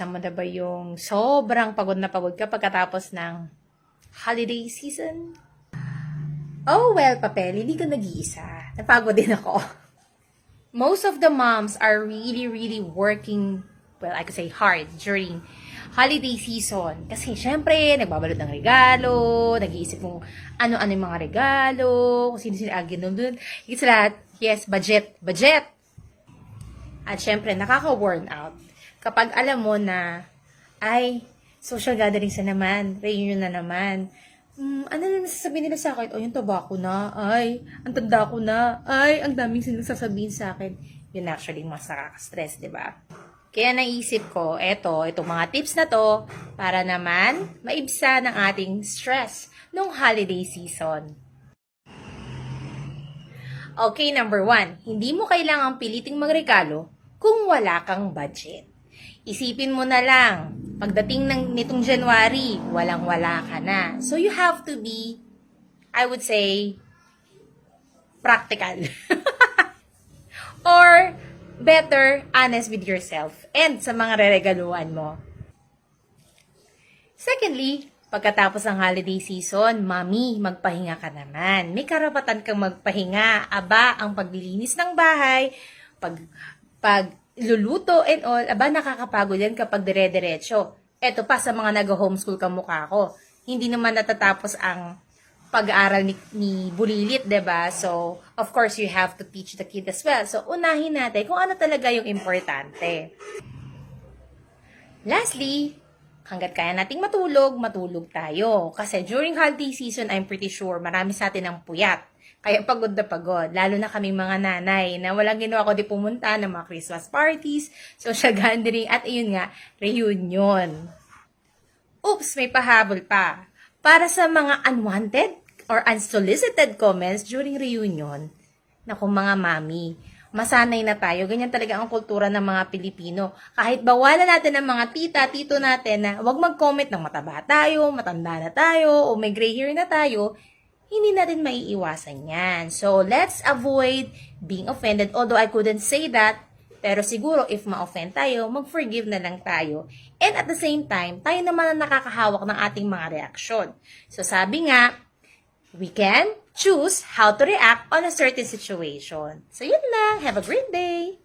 Naranasan mo na ba yung sobrang pagod na pagod ka pagkatapos ng holiday season? Oh, well, Papel, hindi ka nag-iisa. Napagod din ako. Most of the moms are really working, well, I could say hard during holiday season. Kasi, syempre, nagbabalot ng regalo, nag-iisip kung ano-ano yung mga regalo, kung sino-sino agin doon. It's lahat, yes, budget. At syempre, nakaka-worn out. Kapag alam mo na, ay, social gatherings na naman, reunion na naman, ano na nasasabihin nila sa akin? O, yung tabako na, ay, ang tanda ko na, ay, ang daming sinasasabihin sa akin. Yun actually mas nakaka-stress, di ba? Kaya naisip ko, itong mga tips na to, para naman maibsa ng ating stress nung holiday season. Okay, number 1, hindi mo kailangang piliting magregalo kung wala kang budget. Isipin mo na lang, pagdating nitong January, walang-wala ka na. So, you have to be, I would say, practical. Or, better, honest with yourself and sa mga reregaluhan mo. Secondly, pagkatapos ng holiday season, mami, magpahinga ka naman. May karapatan kang magpahinga. Aba, ang paglilinis ng bahay, pagluluto and all, aba, nakakapagod yan kapag dire-diretso. Eto pa sa mga nag-homeschool kamukha ko. Hindi naman natatapos ang pag-aaral ni Bulilit, 'di ba? So, of course, you have to teach the kid as well. So, unahin natin kung ano talaga yung importante. Lastly, hanggat kaya nating matulog tayo. Kasi during holiday season, I'm pretty sure marami sa atin ang puyat. Kaya pagod na pagod. Lalo na kaming mga nanay na walang ginawa kundi pumunta ng mga Christmas parties, social gathering, at ayun nga, reunion. Oops, may pahabol pa. Para sa mga unwanted or unsolicited comments during reunion, naku mga mami, masanay na tayo. Ganyan talaga ang kultura ng mga Pilipino. Kahit bawalan natin ng mga tita, tito natin na huwag mag-comment ng mataba tayo, matanda na tayo, o may gray hair na tayo, hindi natin maiiwasan yan. So, let's avoid being offended. Although I couldn't say that, pero siguro if ma-offend tayo, mag-forgive na lang tayo. And at the same time, tayo naman ang nakakahawak ng ating mga reaksyon. So, sabi nga, we can choose how to react on a certain situation. So, yun lang. Have a great day!